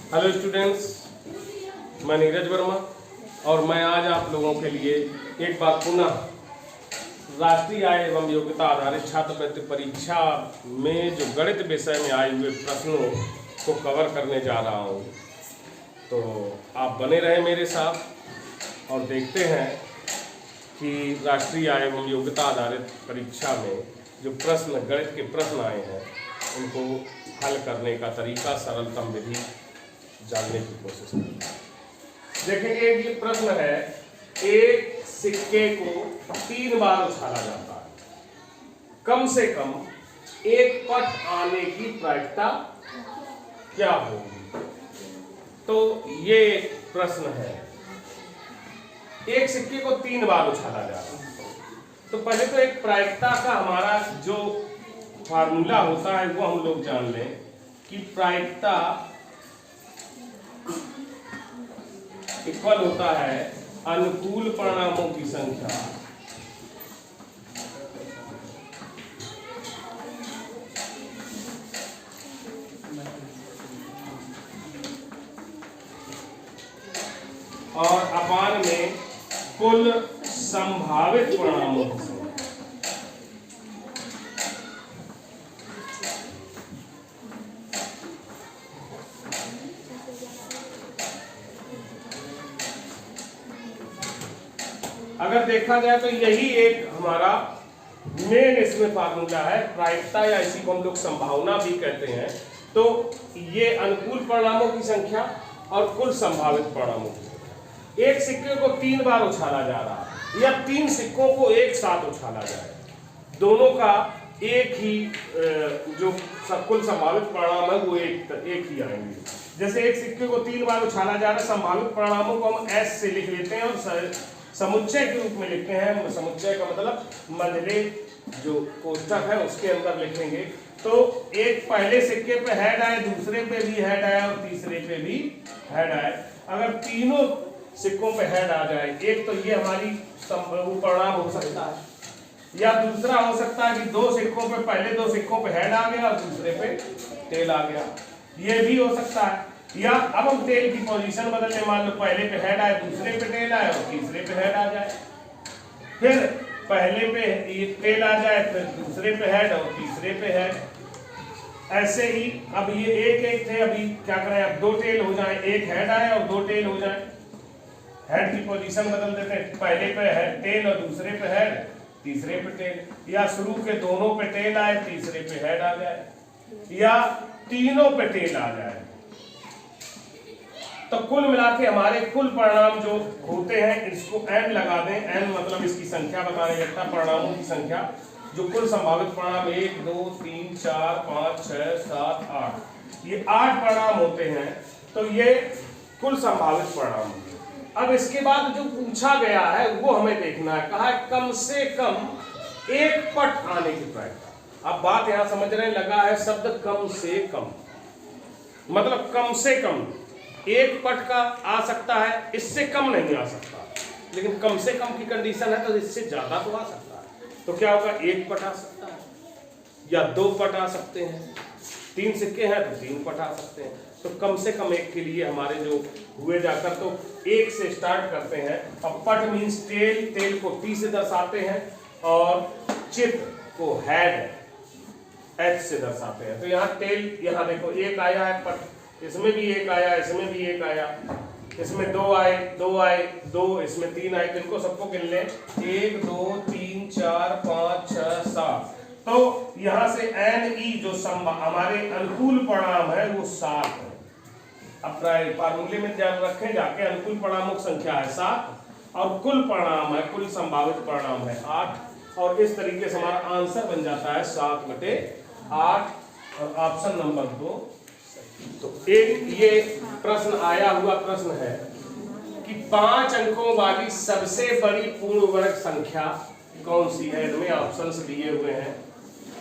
Hello students, मैं नीरज वर्मा और मैं आज आप लोगों के लिए एक बार पुनः राष्ट्रीय आय एवं योग्यता आधारित छात्रवृत्ति परीक्षा में जो गणित विषय में आए हुए प्रश्नों को कवर करने जा रहा हूँ। तो आप बने रहे मेरे साथ और देखते हैं कि राष्ट्रीय आय एवं योग्यता आधारित परीक्षा में जो प्रश्न गणित के प्रश्न आए हैं उनको हल करने का तरीका, सरलतम विधि जानने की कोशिश करें। देखेंगे ये प्रश्न है, एक सिक्के को 3 बार उछाला जाता है, कम से कम एक पट आने की प्रायिकता क्या होगी? तो ये प्रश्न है, एक सिक्के को 3 बार उछाला जा रहा है। तो पहले तो एक प्रायिकता का हमारा जो फार्मूला होता है वो हम लोग जान लें कि प्रायिकता इक्वल होता है अनुकूल परिणामों की संख्या और अपान में कुल संभावित परिणामों की संख्या। अगर देखा जाए तो यही एक हमारा मेन इसमें फार्मूला है, प्रायिकता या इसी को हम लोग संभावना भी कहते हैं। तो ये अनुकूल परिणामों की संख्या और कुल संभावित परिणामों की संख्या। एक सिक्के को 3 बार उछाला जा रहा है या 3 सिक्कों को एक साथ उछाला जाए, दोनों का एक ही जो कुल संभावित परिणाम है वो एक ही आएंगे। जैसे एक सिक्के को 3 बार उछाला जा रहा है, संभावित परिणामों को हम S से लिख लेते हैं और समुच्चय के रूप में लिखते हैं। समुच्चय का मतलब मंझले जो कोष्ठक है उसके अंदर लिखेंगे। तो एक पहले सिक्के पे हेड आए, दूसरे पे भी हेड आए और तीसरे पे भी हेड आए। अगर तीनों सिक्कों पे हेड आ जाए, एक तो ये हमारी परिणाम हो सकता है, या दूसरा हो सकता है कि 2 सिक्कों पे पहले 2 सिक्कों पे हेड आ गया और दूसरे पे टेल आ गया, ये भी हो सकता है। या अब हम टेल की पोजीशन बदल लें, मान लो पहले पे हेड आए, दूसरे पे टेल आए और तीसरे पे हेड आ जाए, फिर पहले पे ये टेल आ जाए, फिर दूसरे पे हेड और तीसरे पे हेड। ऐसे ही अब ये एक थे, अभी क्या करें, अब 2 टेल हो जाए, एक हेड आए और 2 टेल हो जाए। हेड की पोजीशन बदल देते हैं, पहले पे हेड टेल और दूसरे पे हेड, तीसरे पे टेल। या शुरू के दोनों पे टेल आए, तीसरे पे हेड आ जाए, या तीनों पे टेल आ जाए। तो कुल मिला के हमारे कुल परिणाम जो होते हैं, इसको n लगा दें। n मतलब इसकी संख्या बताने लगता है, परिणामों की संख्या। जो कुल संभावित परिणाम 1 2 3 4 5 6 7 8, ये 8 परिणाम होते हैं। तो ये कुल संभावित परिणाम होंगे। अब इसके बाद जो पूछा गया है वो हमें देखना है, कहा है कम से कम एक पट आने की प्रायिकता। अब बात यहां समझ रहे, लगा है शब्द कम से कम, मतलब कम से कम एक पट का आ सकता है, इससे कम नहीं आ सकता। लेकिन कम से कम की कंडीशन है तो इससे ज्यादा तो आ सकता है। तो क्या होगा, 1 पट आ सकता है या 2 पट आ सकते हैं। 3 सिक्के हैं तो 3 पट आ सकते हैं। तो कम से कम एक के लिए हमारे जो हुए जाकर तो 1 से स्टार्ट करते हैं। अब पट मीन्स टेल, टेल को T से दर्शाते हैं और चित्र को हेड H से दर्शाते हैं। तो यहाँ टेल, यहाँ देखो 1 आया है पट, इसमें भी 1 आया, इसमें भी 1 आया, इसमें 2 आए, 2 आए, 2, इसमें 3 आए। इनको सबको गिन लें, 1 2 3 4 5 6 7। तो यहां से NE जो हमारे अनुकूल परिणाम है वो 7 है। अब फार्मूले में ध्यान रखें जाके, अनुकूल परिणामों की संख्या है 7 और कुल परिणाम है, कुल संभावित परिणाम है 8। और इस तरीके से हमारा आंसर बन जाता है 7/8 और ऑप्शन नंबर 2। तो एक ये प्रश्न आया हुआ प्रश्न है कि 5 अंकों वाली सबसे बड़ी पूर्ण वर्ग संख्या कौन सी है? इनमें ऑप्शंस दिए हुए हैं,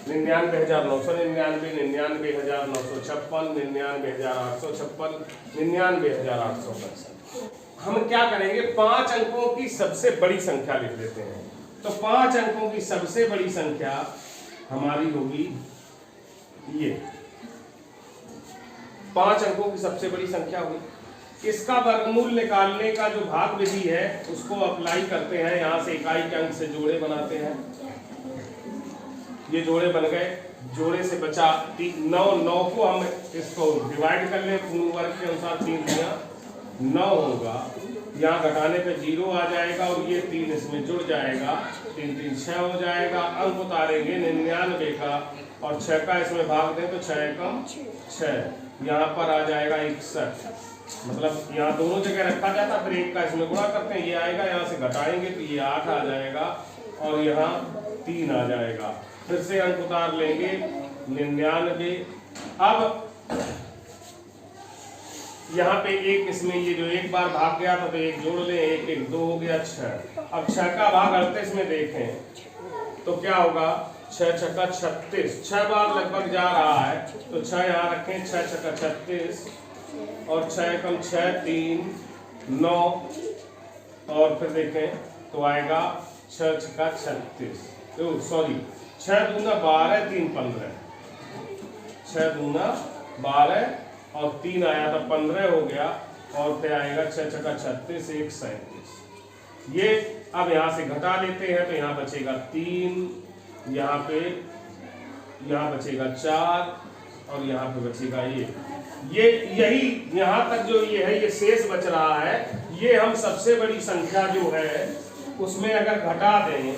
99,999, 99,956, 99,856, 99,865। हम क्या करेंगे, 5 अंकों की सबसे बड़ी संख्या लिख लेते हैं। तो 5 अंकों की सबसे बड़ी संख्या हमारी होगी ये 5 अंकों की सबसे बड़ी संख्या हुई। इसका वर्गमूल निकालने का जो भाग विधि है उसको अप्लाई करते हैं। यहाँ से इकाई के अंक से जोड़े बनाते हैं, ये जोड़े बन गए। जोड़े से बचा 9, 9 को हम इसको डिवाइड कर लें पूर्ण वर्ग के अनुसार, 3 गुना 9 होगा। यहाँ घटाने पे 0 आ जाएगा और ये 3 इसमें जुड़ जाएगा, 3 3 6 हो जाएगा। अंक उतारेंगे 99 का और 6 का इसमें भाग दें तो 6 कम 6, यहाँ पर आ जाएगा 61। मतलब यहाँ दोनों जगह रखा जाता, फिर 1 का इसमें गुणा करते हैं, ये आएगा। यहाँ से घटाएंगे तो ये 8 आ जाएगा और यहाँ 3 आ जाएगा। फिर से अंक उतार लेंगे 99। अब यहाँ पे 1 इसमें ये जो एक बार भाग गया था तो 1 जोड़ लें, 1 1 2 हो गया 6। अब 6 का भाग 38 में देखें तो क्या होगा, 6 6 का 36, 6 बार लगभग जा रहा है तो 6 यहाँ रखें, 6 6 का 36 और 6 कम 6 3 9 और फिर देखें तो आएगा 6 6 का 36, सॉरी 6 दूना 12 3 15, 6 दूना 12 और 3 आया था 15 हो गया और फिर आएगा 6 6 का 36 1 37। ये अब यहाँ से घटा लेते हैं तो यहाँ बचेगा 3, यहाँ बचेगा 4 और यहाँ पे बचेगा ये यही यहाँ तक जो ये है ये शेष बच रहा है। ये हम सबसे बड़ी संख्या जो है उसमें अगर घटा दें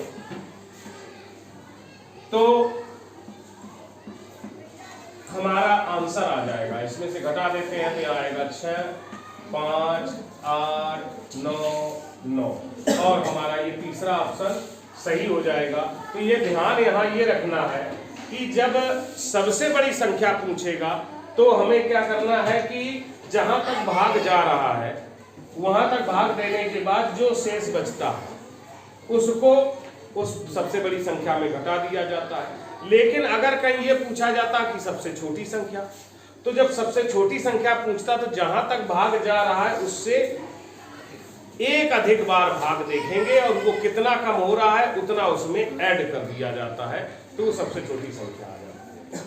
तो हमारा आंसर आ जाएगा। इसमें से घटा देते हैं तो यहाँ आएगा 6 5 8 9 9 और हमारा ये तीसरा ऑप्शन सही हो जाएगा। तो ये ध्यान यहाँ ये रखना है कि जब सबसे बड़ी संख्या पूछेगा तो हमें क्या करना है कि जहां तक भाग जा रहा है वहां तक भाग देने के बाद जो शेष बचता है उसको उस सबसे बड़ी संख्या में घटा दिया जाता है। लेकिन अगर कहीं ये पूछा जाता कि सबसे छोटी संख्या, तो जब सबसे छोटी संख्या पूछता तो जहां तक भाग जा रहा है उससे एक अधिक बार भाग देखेंगे और वो कितना कम हो रहा है उतना उसमें ऐड कर दिया जाता है, तो वो सबसे छोटी संख्या आ जाती है।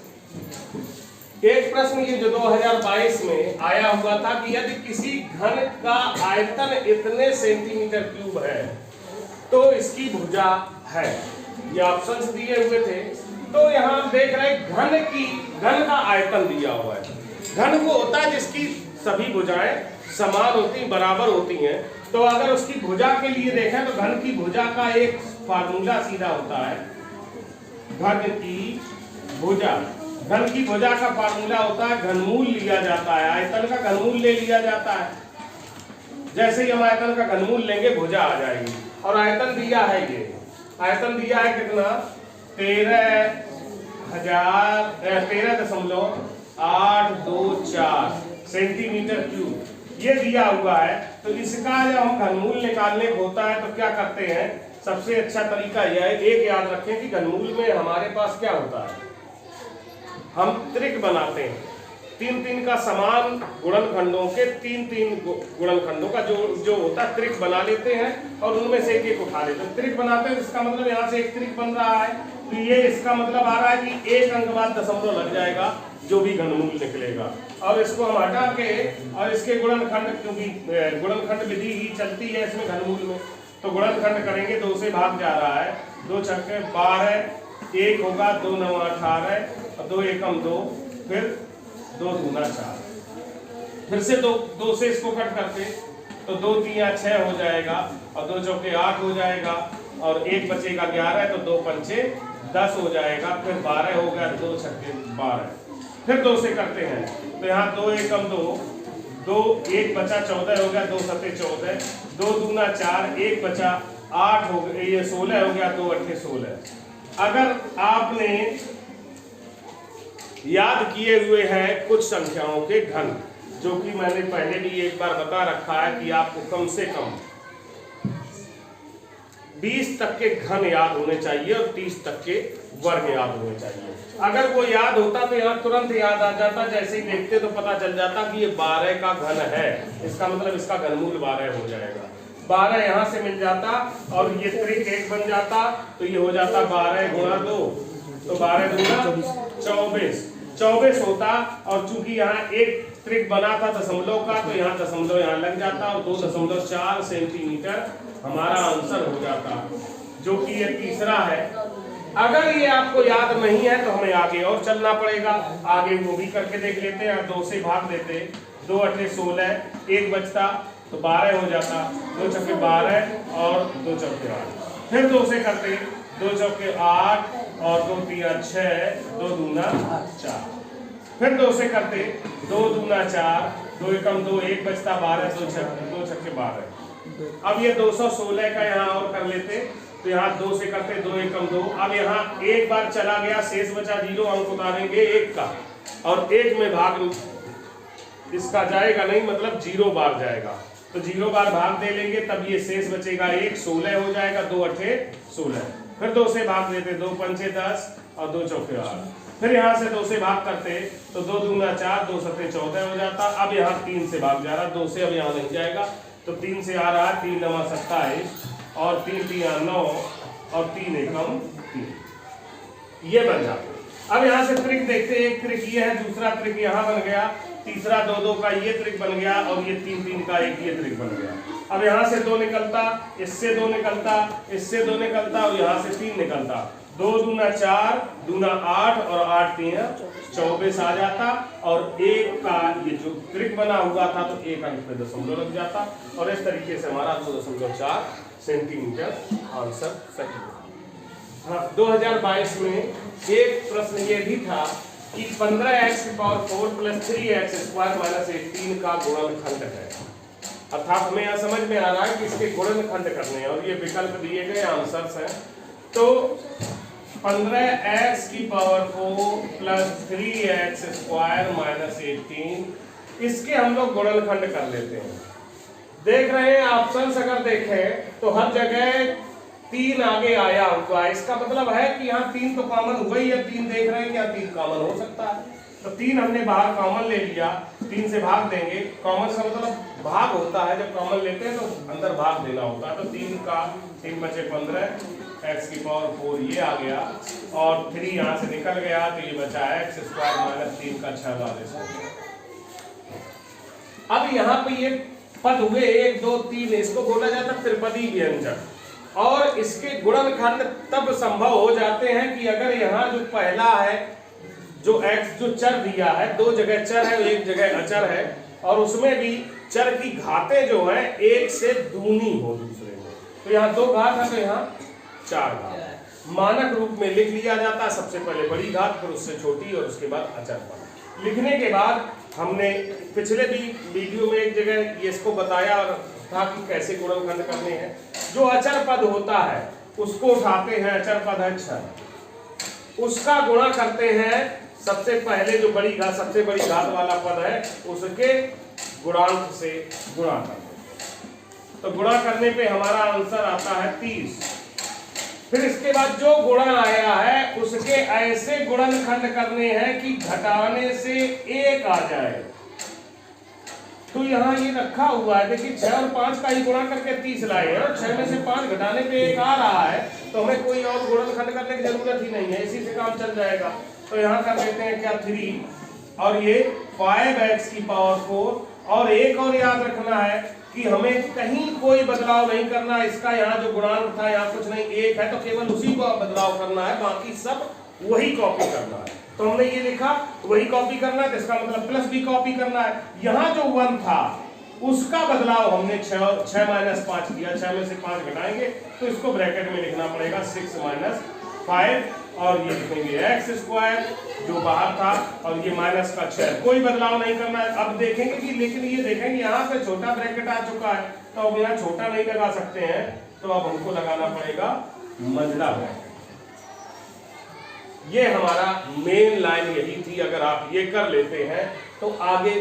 एक प्रश्न ये जो 2022 में आया हुआ था कि यदि किसी घन का आयतन इतने सेंटीमीटर क्यूब है तो इसकी भुजा है, ये ऑप्शंस दिए हुए थे। तो यहाँ हम देख रहे हैं घन का आयतन दिया हुआ है। घन वो होता है जिसकी सभी भुजाएं समान होती बराबर होती हैं। तो अगर उसकी भुजा के लिए देखें तो घन की भुजा का एक फार्मूला सीधा होता है, घन की भुजा का फार्मूला होता है घनमूल लिया जाता है, आयतन का घनमूल ले लिया जाता है। जैसे ही हम आयतन का घनमूल लेंगे भुजा आ जाएगी। और आयतन दिया है, ये आयतन दिया है कितना 13.824 सेंटीमीटर क्यूब ये दिया हुआ है। तो इसका जब हम घनमूल निकालने को होता है तो क्या करते हैं, सबसे अच्छा तरीका यह है, एक याद रखें कि घनमूल में हमारे पास क्या होता है, हम त्रिक बनाते हैं। 3 3 का समान गुणनखंडों के 3 3 गुणनखंडों का जो होता है त्रिक बना लेते हैं और उनमें से एक एक उठा लेते हैं। त्रिक बनाते हैं, इसका मतलब यहाँ से एक त्रिक बन रहा है तो ये इसका मतलब आ रहा है कि एक अंक बाद दशमलव लग जाएगा जो भी घनमूल निकलेगा। और इसको हम हटा के और इसके गुणनखंड, क्योंकि गुणनखंड विधि ही चलती है इसमें घनमूल में, तो गुणनखंड करेंगे 2 से भाग जा रहा है, 2 छक्के 12, 1 होगा 2 9 18 और 2 एकम 2, फिर 2 दूना 4, फिर से 2 से इसको कट करते तो 2 3 6 हो जाएगा और 2 चौके 8 हो जाएगा और 1 बचेगा 11 तो 2 पंचे 10 हो जाएगा, फिर 12 हो गया, 2 छक्के 12, फिर 2 से करते हैं तो यहाँ 2 एकम 2, 1 बचा 14 हो गया, 2 सत्ते 14, 2 दूना 4, 1 बचा 8 हो गया, ये 16 हो गया, 2 अट्ठे 16। अगर आपने याद किए हुए हैं कुछ संख्याओं के घन, जो कि मैंने पहले भी एक बार बता रखा है कि आपको कम से कम 20 तक के घन याद होने चाहिए और 30 तक के वर्ग याद होने चाहिए। अगर वो याद होता तो यहाँ तुरंत याद आ जाता, जैसे ही देखते तो पता चल जाता कि ये 12 का घन है, इसका मतलब इसका घनमूल 12 हो जाएगा। 12 यहाँ से मिल जाता और ये त्रिक 1 बन जाता तो ये हो जाता 12 गुणा 2, तो 12 दूना 24, 24 होता, और चूंकि यहाँ एक त्रिक बना था दशमलव का, तो यहाँ दशमलव यहाँ लग जाता और 2.4 सेंटीमीटर हमारा आंसर हो जाता, जो कि ये तीसरा है। अगर ये आपको याद नहीं है तो हमें आगे और चलना पड़ेगा, आगे वो भी करके देख लेते हैं। 2 से भाग देते, 2 8 16, 1 बचता तो 12 हो जाता, 2 चौके 12 और 2 चौके 8। फिर 2 से करते, 2 चौके 8 और 2 3 6, 2 दूना 4। फिर 2 से करते, 2 दूना 4, 2 एकम 2, 1 बचता 12, 2 छक्के 12। अब ये 216 का यहाँ और कर लेते, तो यहाँ 2 से करते, 2 एकम 2। अब यहाँ एक बार चला गया, शेष बचा 0, अंक उतारेंगे 1 का, और 1 में भाग इसका जाएगा नहीं, मतलब 0 बार जाएगा, तो 0 बार भाग दे लेंगे, तब ये शेष बचेगा 1, 16 हो जाएगा, 2 8 16। फिर 2 से भाग देते, 2 5 10 और 2 चौके 8। फिर यहाँ से 2 से भाग करते, तो 2 दूना 4, 2 7 14 हो जाता। अब यहाँ 3 से भाग जा रहा, 2 से अब यहाँ नहीं जाएगा, तो 3 से आ रहा, 3 9 27 और 3 3 9 और 3 एकम 3, ये बन जाता। अब यहाँ से ट्रिक देखते, एक ट्रिक ये है, दूसरा ट्रिक यहाँ बन गया, तीसरा 2 2 का ये ट्रिक बन गया, और ये 3 3 का एक ये ट्रिक बन गया। अब यहाँ से 2 निकलता, इससे 2 निकलता, इससे 2 निकलता, और यहाँ से 3 निकलता, 2 दूना 4, दूना 8 और 8 3 24 आ जाता, और 1 का ये जो ट्रिक बना हुआ था, तो 1 अंक पे दशमलव लग जाता, और इस तरीके से हमारा 2.4 सेंटीमीटर आंसर सही। हाँ, 2022 में एक प्रश्न ये भी था कि 15x⁴ + 3x² - 18 का गुणनखंड है, अर्थात हमें यह समझ में आ रहा है कि इसके गुणनखंड करने हैं, और ये विकल्प दिए गए आंसर्स हैं। तो 15x⁴ + 3x² - 18, इसके हम लोग गुणनखंड कर लेते हैं। देख रहे हैं ऑप्शंस, अगर देखें तो हर जगह 3 आगे आया हुआ, इसका मतलब है कि यहाँ 3 तो कॉमन हुआ ही है, 3 देख रहे हैं, यहाँ 3 कॉमन हो सकता है, तो 3 हमने बाहर कॉमन ले लिया, 3 से भाग देंगे। कॉमन का मतलब भाग होता है, जब कॉमन लेते हैं तो अंदर भाग देना होता है, तो 3 का 3 बचे 15, x⁴ ये आ गया, और 3 यहाँ से निकल गया, तो ये बचा x² - 3 का 6 वाले। अब यहाँ पे ये पद हुए 1 2 3, इसको बोला जाता है त्रिपदी व्यंजक, और इसके गुणनखंड तब संभव हो जाते हैं कि अगर यहाँ जो पहला है, जो x जो चर दिया है, 2 जगह चर है, 1 जगह अचर है, और उसमें भी चर की घातें जो है 1 से दूनी हो दूसरे में, तो यहाँ 2 घात है, तो यहाँ 4 घात मानक रूप में लिख लिया जाता है। सबसे पहले बड़ी घात, फिर उससे छोटी, और उसके बाद अचर पद। लिखने के बाद हमने पिछले भी वीडियो में एक जगह इसको बताया था कि कैसे गुणनखंड करने हैं। जो अचर पद होता है उसको उठाते हैं, अचर पद है 6, उसका गुणा करते हैं, सबसे पहले जो बड़ी घात, सबसे बड़ी घात वाला पद है उसके गुणांक से गुणा करते हैं, तो गुणा करने पे हमारा आंसर आता है 30। फिर इसके बाद जो गुणा आया है उसके ऐसे गुणनखंड करने हैं कि घटाने से 1 आ जाए, तो यहाँ ये रखा हुआ है, देखिए 6 और 5 का ही गुणा करके 30 लाए हैं, और 6 में से 5 घटाने पे 1 आ रहा है, तो हमें कोई और गुणनखंड करने की जरूरत ही नहीं है, इसी से काम चल जाएगा। तो यहाँ कर लेते हैं क्या 3, और ये 5x⁴, और एक और याद रखना है कि हमें कहीं कोई बदलाव नहीं करना, इसका यहाँ जो गुणांक था यहाँ कुछ नहीं, 1 है, तो केवल उसी को बदलाव करना है, बाकी सब वही कॉपी करना है। तो हमने ये लिखा वही कॉपी करना है, तो इसका मतलब प्लस भी कॉपी करना है। यहाँ जो 1 था उसका बदलाव हमने 6 - 5 किया, 6 में से 5 घटाएंगे, तो इसको ब्रैकेट में लिखना पड़ेगा 6 - 5, और ये लिखेंगे x² जो बाहर था, और ये माइनस का 6, कोई बदलाव नहीं करना है। अब देखेंगे कि, लेकिन ये देखेंगे यहाँ पे छोटा ब्रैकेट आ चुका है, तो अब यहाँ छोटा नहीं लगा सकते हैं, तो अब हमको लगाना पड़ेगा मंझला ब्रैकेट। ये हमारा मेन लाइन यही थी, अगर आप ये कर लेते हैं तो आगे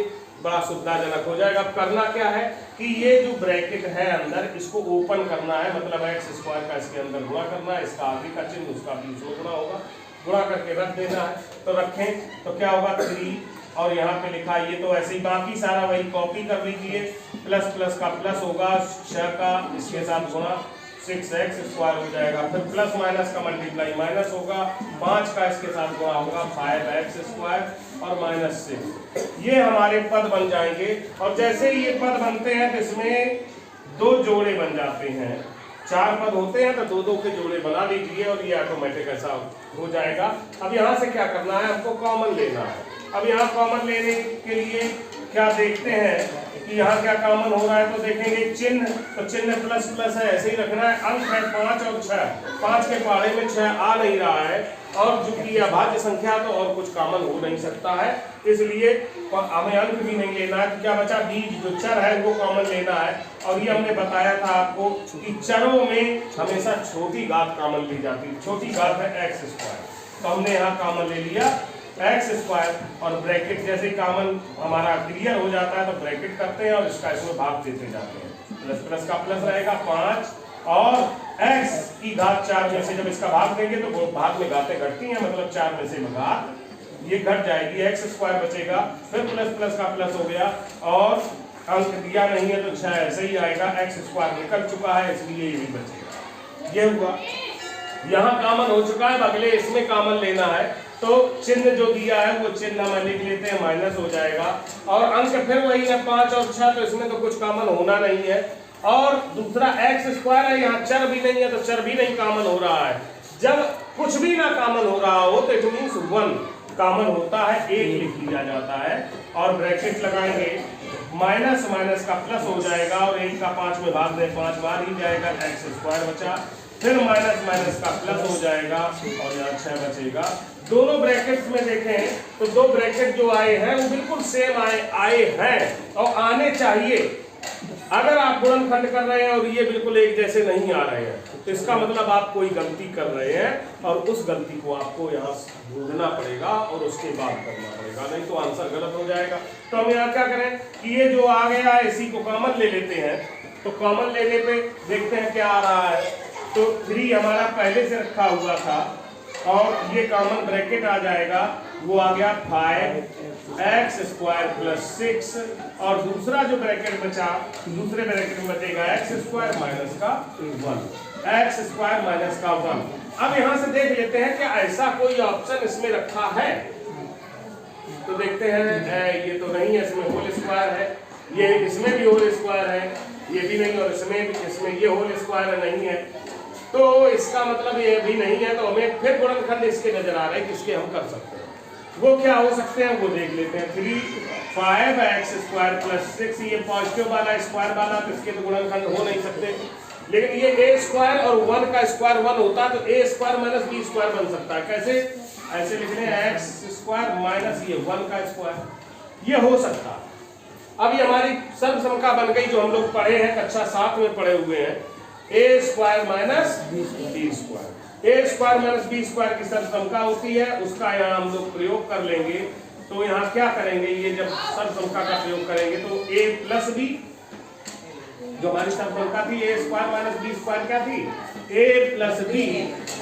बड़ा सुविधाजनक हो जाएगा। अब करना क्या है कि ये जो ब्रैकेट है अंदर, इसको ओपन करना है, मतलब x² का इसके अंदर गुणा करना है, इसका आगे का चिन्ह उसका भी उसमें गुणा होगा, गुणा करके रख देना है। तो रखें तो क्या होगा 3, और यहाँ पे लिखा ये तो ऐसे ही, बाकी सारा वही कॉपी कर लीजिए, प्लस प्लस का प्लस होगा, 6 का इसके साथ गुणा, 6x स्क्वायर हो जाएगा, फिर प्लस माइनस का मल्टीप्लाई, माइनस होगा 5 का इसके साथ गुणा होगा 5x स्क्वायर और माइनस 6। ये हमारे पद बन जाएंगे। और जैसे ही ये पद बनते हैं तो इसमें दो जोड़े बन जाते हैं। 4 पद होते हैं तो दो दो के जोड़े बना लीजिए और ये ऑटोमेटिक ऐसा हो जाएगा। अब यहाँ से क्या करना है, हमको कॉमन लेना है। अब यहाँ कॉमन लेने के लिए क्या देखते हैं कि यहाँ क्या कॉमन हो रहा है, तो देखेंगे चिन्ह, तो चिन्ह प्लस प्लस है, ऐसे ही रखना है। अंक है 5 और 6, 5 के पहाड़े में 6 आ नहीं रहा है, और चूंकि यह अभाज्य संख्या तो और कुछ कॉमन हो नहीं सकता है, इसलिए हमें अंक भी नहीं लेना है। तो क्या बचा, बीज जो चर है वो कॉमन लेना है। और ये हमने बताया था आपको कि चरों में हमेशा छोटी घात कॉमन ली जाती है। छोटी घात है x स्क्वायर, तो हमने यहाँ कॉमन ले लिया x स्क्वायर, और ब्रैकेट जैसे कॉमन हमारा क्लियर हो जाता है तो ब्रैकेट करते हैं और इसका इसमें भाग देते जाते हैं। प्लस प्लस का प्लस रहेगा 5, और x की घात 4 में से जब इसका भाग देंगे तो भाग में घातें घटती हैं, मतलब 4 में से घात ये घट जाएगी, x स्क्वायर बचेगा, फिर प्लस प्लस का प्लस हो गया, और अंक दिया नहीं है तो 6 ऐसे ही आएगा। x स्क्वायर निकल चुका है इसलिए ये भी बचेगा। ये हुआ, यहाँ कॉमन हो चुका है, अगले इसमें कॉमन लेना है। तो चिन्ह जो दिया है वो चिन्ह हम लिख लेते हैं, माइनस हो जाएगा, और अंक फिर वही है 5 और 6, तो इसमें तो कुछ कॉमन होना नहीं है। और दूसरा x स्क्वायर है, यहाँ चर भी नहीं है तो चर भी नहीं कॉमन हो रहा है। जब कुछ भी ना कॉमन हो रहा हो तो इट मींस 1 कॉमन होता है, 1 लिख लिया जाता है, और ब्रैकेट लगाएंगे, माइनस माइनस का प्लस हो जाएगा, और 1 का 5 में भाग दे 5 बार ही जाएगा, x स्क्वायर बचा, फिर माइनस माइनस का प्लस हो जाएगा, और यहाँ 6 बचेगा। दोनों ब्रैकेट्स में देखें तो दो ब्रैकेट जो आए हैं वो बिल्कुल सेम आए हैं और आने चाहिए। अगर आप गुणनखंड कर रहे हैं और ये बिल्कुल एक जैसे नहीं आ रहे हैं तो इसका मतलब आप कोई गलती कर रहे हैं, और उस गलती को आपको यहाँ ढूंढना पड़ेगा और उसके बाद करना पड़ेगा, नहीं तो आंसर गलत हो जाएगा। तो हम यहाँ क्या करें कि ये जो आ गया है इसी को कॉमन ले लेते हैं। तो कॉमन लेने पे देखते हैं क्या आ रहा है, तो 3 हमारा पहले से रखा हुआ था, और ये कॉमन ब्रैकेट आ जाएगा, वो आ गया 5x स्क्वायर प्लस 6, और दूसरा जो ब्रैकेट बचा, दूसरे ब्रैकेट में बचेगा x स्क्वायर माइनस का 1, x स्क्वायर माइनस का 1। अब यहाँ से देख लेते हैं कि ऐसा कोई ऑप्शन इसमें रखा है, तो देखते हैं ये तो नहीं है, इसमें होल स्क्वायर है, ये इसमें भी होल स्क्वायर है, ये भी नहीं, और इसमें ये होल स्क्वायर नहीं है, तो इसका मतलब ये भी नहीं है। तो हमें फिर गुणनखंड इसके नजर आ रहे हैं किसके हम कर सकते हैं, वो क्या हो सकते हैं वो देख लेते हैं। 5x स्क्वायर प्लस 6, ये पॉजिटिव वाला स्क्वायर वाला, तो इसके तो गुणनखंड हो नहीं सकते, लेकिन ये a स्क्वायर और 1 का स्क्वायर 1 होता है, तो a square minus b square बन सकता है। कैसे, ऐसे लिख लें x स्क्वायर माइनस ये 1 का स्क्वायर, ये हो सकता है। अब ये हमारी सर्वसंख्या बन गई जो हम लोग पढ़े हैं, कक्षा 7 में पढ़े हुए हैं, a square minus b square. a square minus b square की सर्वसंख्या होती है, उसका यहाँ हम लोग प्रयोग कर लेंगे। तो यहाँ क्या करेंगे, ये जब सर्वसंख्या का प्रयोग करेंगे तो a प्लस b, जो हमारी सर्वसंख्या थी a square minus b square क्या थी, a प्लस b,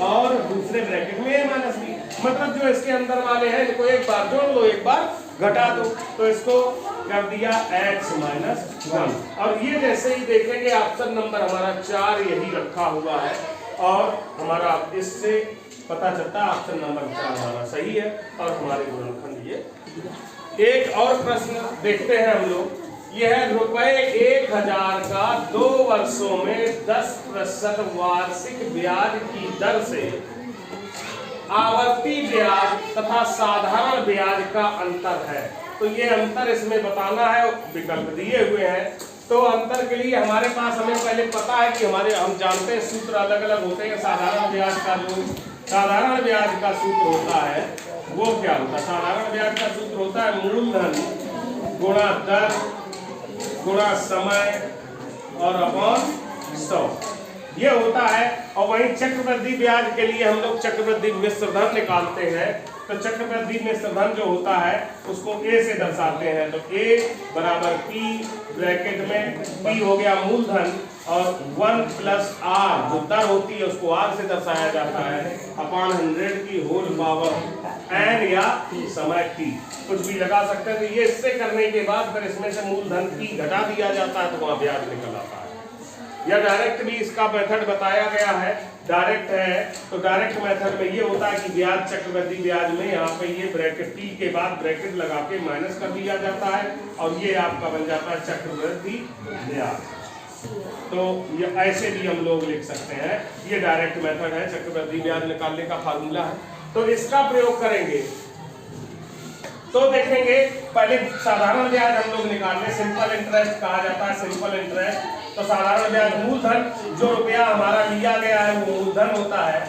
और दूसरे ब्रैकेट में a माइनस b, मतलब जो इसके अंदर वाले हैं इनको एक बार जोड़ लो, एक बार घटा दो, तो इसको कर दिया x माइनस 1। और ये जैसे ही देखेंगे ऑप्शन नंबर हमारा 4 यही रखा हुआ है, और हमारा इससे पता चलता है ऑप्शन नंबर 4 हमारा सही है, और हमारे गुणनखंड ये। एक और प्रश्न देखते हैं हम लोग, यह है ₹1000 का 2 वर्षों में 10% वार्षिक ब्याज की दर से आवर्ती ब्याज तथा साधारण ब्याज का अंतर है। तो ये अंतर इसमें बताना है, विकल्प दिए हुए हैं। तो अंतर के लिए हमारे पास हमें पहले पता है कि हम जानते हैं सूत्र अलग अलग होते हैं। साधारण ब्याज का सूत्र होता है वो क्या होता है, साधारण ब्याज का सूत्र होता है मूलधन गुणा दर गुणा समय और अपॉन 100, ये होता है। और वहीं चक्रवृद्धि ब्याज के लिए हम लोग चक्रवृद्धि मिश्र धन निकालते हैं। तो चक्रवृद्धि मिश्र धन जो होता है उसको a से दर्शाते हैं। तो a बराबर p, ब्रैकेट में p हो गया मूलधन, और 1 प्लस r जो दर होती है उसको r से दर्शाया जाता है, अपॉन 100 की होल पावर n या समय t, कुछ भी लगा सकते हैं। तो ये इससे करने के बाद फिर इसमें से मूलधन p घटा दिया जाता है, तो वहां ब्याज निकल आता है। या डायरेक्ट भी इसका मेथड बताया गया है। डायरेक्ट है तो डायरेक्ट मेथड में ये होता है कि ब्याज चक्रवृद्धि ब्याज में यहाँ पे ये ब्रैकेट टी के बाद ब्रैकेट लगा के माइनस कर दिया जाता है और ये आपका बन जाता है चक्रवृद्धि ब्याज। तो ये ऐसे भी हम लोग लिख सकते हैं, ये डायरेक्ट मेथड है, चक्रवृद्धि ब्याज निकालने का फार्मूला है। तो इसका प्रयोग करेंगे तो देखेंगे पहले साधारण ब्याज हम लोग निकालने, सिंपल इंटरेस्ट कहा जाता है, सिंपल इंटरेस्ट। तो साधारण ब्याज मूलधन, जो रुपया हमारा लिया गया है वो मूलधन होता है,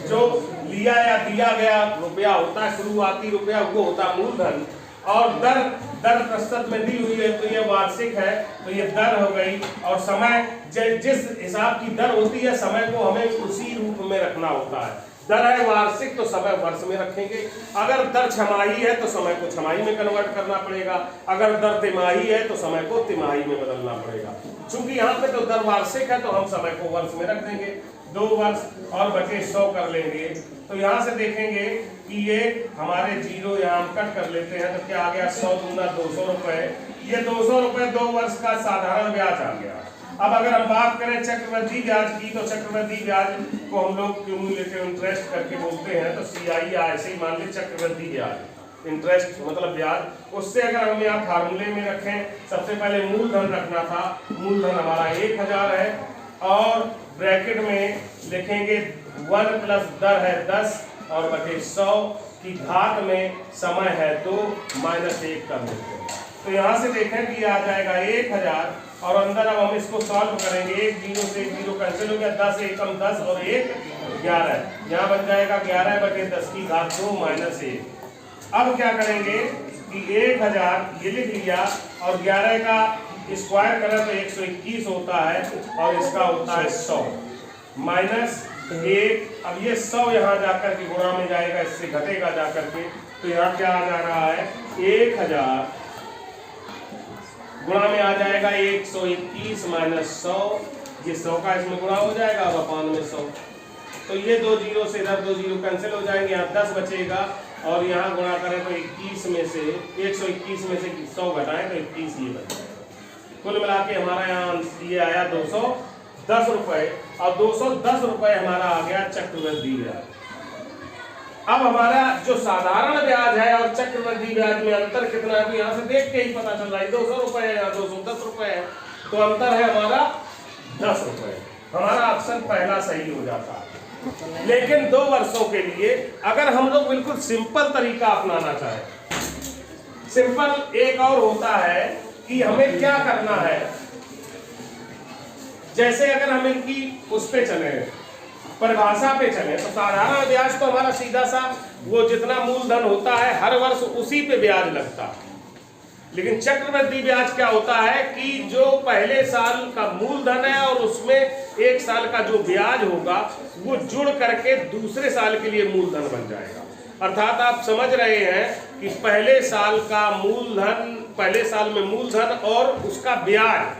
जो लिया या दिया गया रुपया होता है शुरुआती रुपया वो होता है मूलधन, और दर प्रतिशत में दी हुई है तो ये वार्षिक है तो ये दर हो गई, और समय जिस हिसाब की दर होती है समय को हमें उसी रूप में रखना होता है। दर है वार्षिक तो समय वर्ष में रखेंगे, अगर दर छमाही है तो समय को छमाही में कन्वर्ट करना पड़ेगा, अगर दर तिमाही है तो समय को तिमाही में बदलना पड़ेगा। चूंकि यहाँ पे तो दर वार्षिक है तो हम समय को वर्ष में रख देंगे, 2 वर्ष और बचे 100 कर लेंगे। तो यहाँ से देखेंगे कि ये हमारे जीरो यहाँ हम कट कर लेते हैं तो क्या आ गया 100 दूना 200 रुपए, ये 200 रुपए 2 वर्ष का साधारण ब्याज आ गया। अब अगर हम बात करें चक्रवृद्धि ब्याज की तो चक्रवृद्धि ब्याज को हम लोग क्यूमुलेटिव इंटरेस्ट करके बोलते हैं, तो CI ऐसे ही मान ली चक्रवृद्धि ब्याज, इंटरेस्ट मतलब ब्याज। उससे अगर हम यहाँ फार्मूले में रखें, सबसे पहले मूलधन रखना था, मूलधन हमारा 1000 है और ब्रैकेट में लिखेंगे 1 प्लस दर है 10 और बटे 100 की घात में समय है 2 माइनस 1 कर देते हैं। तो यहाँ से देखें कि आ जाएगा 1000 और अंदर अब हम इसको सॉल्व करेंगे, 1 0 से 1 0 कैंसिल हो गया, 10 एकम 10 और 1 11, यहाँ बन जाएगा 11 बटे 10 की घात 2 माइनस 1। अब क्या करेंगे कि 1000 ये लिख लिया और 11 का स्क्वायर करें तो 121 होता है और इसका होता है 100 माइनस 1। अब ये 100 यहाँ जाकर के गुणा में जाएगा, इससे घटेगा जाकर के, तो यहाँ क्या आ जा रहा है 1000 गुणा में आ जाएगा 121 माइनस 100, ये 100 का इसमें गुणा हो जाएगा, अब अपान में 100। तो ये 2 जीरो से इधर 2 जीरो कैंसिल हो जाएंगे, यहाँ 10 बचेगा और यहाँ गुणा करें तो 21 में से 121 में से 100 घटाएं तो 21 ये बच जाएगा। कुल मिला के हमारा यहाँ ये आया 210 रुपए और 210 रुपए हमारा आ गया चक्रवृद्धि ब्याज। अब हमारा जो साधारण ब्याज है और चक्रवृद्धि ब्याज में अंतर कितना है, तो यहाँ से देख के ही पता चल रहा है 200 रुपए है, यहाँ 210 रुपए है, तो अंतर है हमारा 10 रुपए। हमारा ऑप्शन पहला सही हो जाता है। लेकिन 2 वर्षों के लिए अगर हम लोग बिल्कुल सिंपल तरीका अपनाना चाहें, सिंपल एक और होता है कि हमें क्या करना है, जैसे अगर हम इनकी उस पे चले परिभाषा पे चले तो साधारण ब्याज तो हमारा सीधा सा वो जितना मूलधन होता है हर वर्ष उसी पे ब्याज लगता है। लेकिन चक्रवृद्धि ब्याज क्या होता है कि जो पहले साल का मूलधन है और उसमें 1 साल का जो ब्याज होगा वो जुड़ करके दूसरे साल के लिए मूलधन बन जाएगा। अर्थात आप समझ रहे हैं कि पहले साल का मूलधन, पहले साल में मूलधन और उसका ब्याज,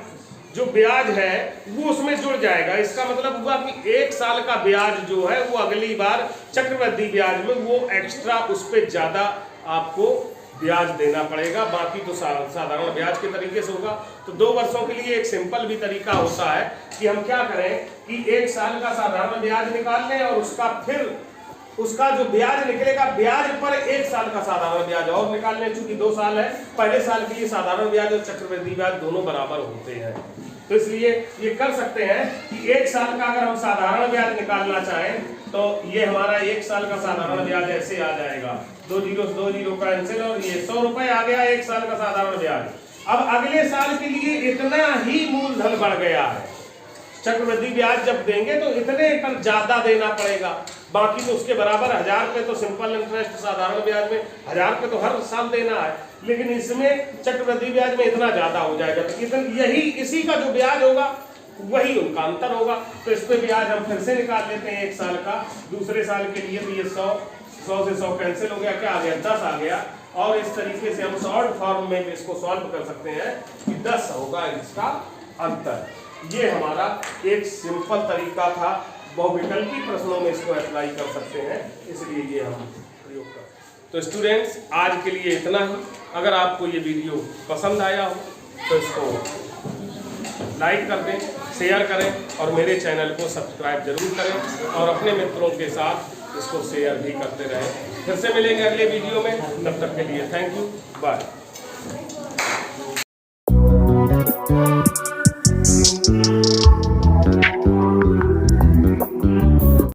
जो ब्याज है वो उसमें जुड़ जाएगा। इसका मतलब हुआ कि 1 साल का ब्याज जो है वो अगली बार चक्रवृद्धि ब्याज में वो एक्स्ट्रा उस पर ज्यादा आपको ब्याज देना पड़ेगा, बाकी तो साधारण ब्याज के तरीके से होगा। तो 2 वर्षों के लिए एक सिंपल भी तरीका होता है कि हम क्या करें कि 1 साल का साधारण ब्याज निकाल लें और उसका फिर उसका जो ब्याज निकलेगा ब्याज पर 1 साल का साधारण ब्याज और निकाल लें। चूंकि 2 साल है, पहले साल के लिए साधारण ब्याज और चक्रवृद्धि ब्याज दोनों बराबर होते हैं, तो इसलिए ये कर सकते हैं कि 1 साल का अगर हम साधारण ब्याज निकालना चाहें तो ये हमारा 1 साल का साधारण ब्याज ऐसे आ जाएगा, 2 जीरो कैंसिल और ये 100 रुपए आ गया 1 साल का साधारण ब्याज। अब अगले साल के लिए इतना ही मूलधन बढ़ गया है, चक्रवृद्धि ब्याज जब देंगे तो इतने पर ज्यादा देना पड़ेगा, बाकी तो उसके बराबर 1000 रुपए तो सिंपल इंटरेस्ट साधारण ब्याज में 1000 रुपए तो हर साल देना है, लेकिन इसमें चक्रवृद्धि ब्याज में इतना ज्यादा हो जाएगा। तो यही इसी का जो ब्याज होगा वही उनका अंतर होगा। तो इस पे ब्याज हम फिर से निकाल लेते हैं 1 साल का, दूसरे साल के लिए तो ये 100 से 100 कैंसिल हो गया, क्या आ गया 10 आ गया। और इस तरीके से हम शॉर्ट फॉर्म में इसको सॉल्व कर सकते हैं कि 10 होगा इसका अंतर। ये हमारा एक सिंपल तरीका था, बहुविकल्पी प्रश्नों में इसको अप्लाई कर सकते हैं, इसलिए ये हम प्रयोग करते हैं। तो स्टूडेंट्स आज के लिए इतना ही। अगर आपको ये वीडियो पसंद आया हो तो इसको लाइक कर दें, शेयर करें और मेरे चैनल को सब्सक्राइब जरूर करें और अपने मित्रों के साथ इसको शेयर भी करते रहें। फिर से मिलेंगे अगले वीडियो में, तब तक के लिए थैंक यू, बाय।